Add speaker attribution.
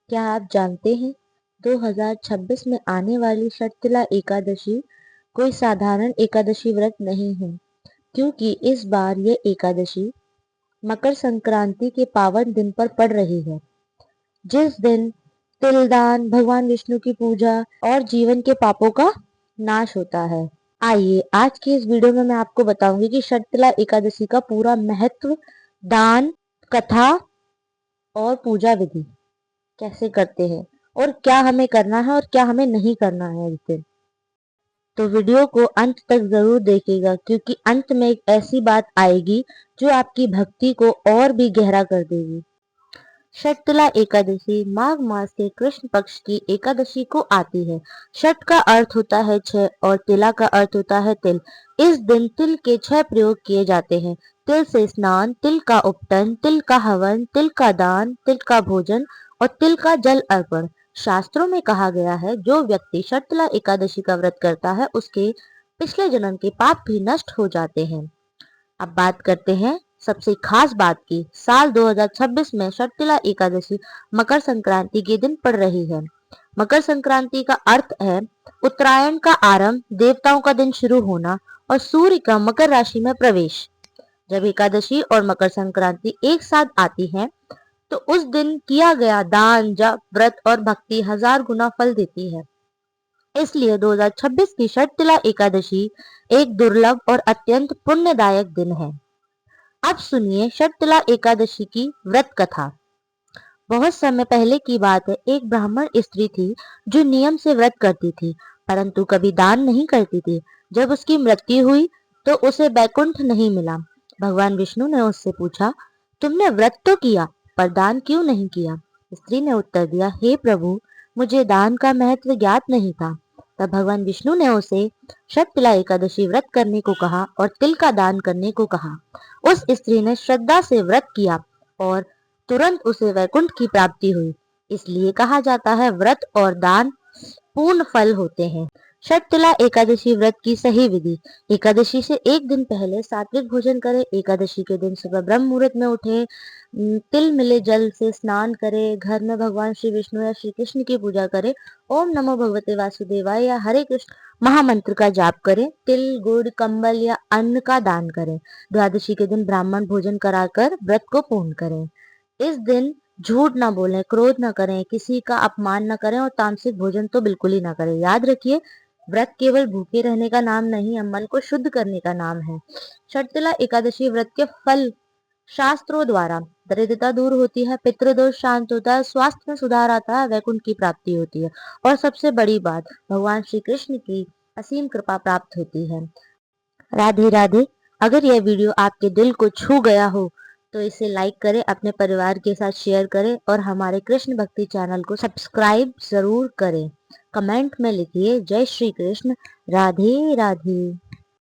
Speaker 1: क्या आप जानते हैं 2026 में आने वाली षटतिला एकादशी कोई साधारण एकादशी व्रत नहीं है, क्योंकि इस बार ये एकादशी मकर संक्रांति के पावन दिन पर पड़ रही है, जिस दिन तिलदान, भगवान विष्णु की पूजा और जीवन के पापों का नाश होता है। आइए आज की इस वीडियो में मैं आपको बताऊंगी कि षटतिला एकादशी का पूरा महत्व, दान, कथा और पूजा विधि कैसे करते हैं और क्या हमें करना है और क्या हमें नहीं करना है इस दिन। तो वीडियो को अंत तक जरूर देखिएगा, क्योंकि अंत में एक ऐसी बात आएगी जो आपकी भक्ति को और भी गहरा कर देगी। षटतिला एकादशी माघ मास के कृष्ण पक्ष की एकादशी को आती है। षट का अर्थ होता है छह और तिला का अर्थ होता है तिल। इस दिन तिल के 6 प्रयोग किए जाते हैं। तिल से स्नान, तिल का उपटन, तिल का हवन, तिल का दान, तिल का भोजन और तिल का जल अर्पण। शास्त्रों में कहा गया है, जो व्यक्ति षटतिला एकादशी का व्रत करता है उसके पिछले जन्म के पाप भी नष्ट हो जाते हैं। अब बात करते हैं सबसे खास बात की। साल 2026 में षटतिला एकादशी मकर संक्रांति के दिन पड़ रही है। मकर संक्रांति का अर्थ है उत्तरायण का आरंभ, देवताओं का दिन शुरू होना और सूर्य का मकर राशि में प्रवेश। जब एकादशी और मकर संक्रांति एक साथ आती है तो उस दिन किया गया दान, जप, व्रत और भक्ति 1000 गुना फल देती है। इसलिए 2026 की षटतिला एकादशी एक दुर्लभ और अत्यंत पुण्यदायक दिन है। अब सुनिए षटतिला एकादशी की व्रत कथा। बहुत समय पहले की बात है, एक ब्राह्मण स्त्री थी जो नियम से व्रत करती थी, परंतु कभी दान नहीं करती थी। जब उसकी मृत्यु हुई तो उसे बैकुंठ नहीं मिला। भगवान विष्णु ने उससे पूछा, तुमने व्रत तो किया पर दान क्यों नहीं किया? स्त्री ने उत्तर दिया, हे प्रभु, मुझे दान का महत्व ज्ञात नहीं था। तब भगवान विष्णु ने उसे षटतिला एकादशी व्रत करने को कहा और तिल का दान करने को कहा। उस स्त्री ने श्रद्धा से व्रत किया और तुरंत उसे वैकुंठ की प्राप्ति हुई। इसलिए कहा जाता है, व्रत और दान पूर्ण फल होते हैं। षटतिला एकादशी व्रत की सही विधि। एकादशी से एक दिन पहले सात्विक भोजन करें। एकादशी के दिन सुबह ब्रह्म मुहूर्त में उठें, तिल मिले जल से स्नान करें, घर में भगवान श्री विष्णु या श्री कृष्ण की पूजा करें, ओम नमो भगवते वासुदेवाय या हरे कृष्ण महामंत्र का जाप करें, तिल, गुड़, कंबल या अन्न का दान करें। द्वादशी के दिन ब्राह्मण भोजन कराकर व्रत को पूर्ण करें। इस दिन झूठ ना बोलें, क्रोध ना करें, किसी का अपमान ना करें और तामसिक भोजन तो बिल्कुल ही ना करें। याद रखिए, व्रत केवल भूखे रहने का नाम नहीं है, मन को शुद्ध करने का नाम है। षटतिला एकादशी व्रत के फल शास्त्रों द्वारा दरिद्रता दूर होती है, पितृदोष शांत होता है, स्वास्थ्य में सुधार आता है, वैकुंठ की प्राप्ति होती है और सबसे बड़ी बात, भगवान श्री कृष्ण की असीम कृपा प्राप्त होती है। राधे राधे। अगर यह वीडियो आपके दिल को छू गया हो तो इसे लाइक करें, अपने परिवार के साथ शेयर करें और हमारे कृष्ण भक्ति चैनल को सब्सक्राइब जरूर करें। कमेंट में लिखिए जय श्री कृष्ण। राधे राधे।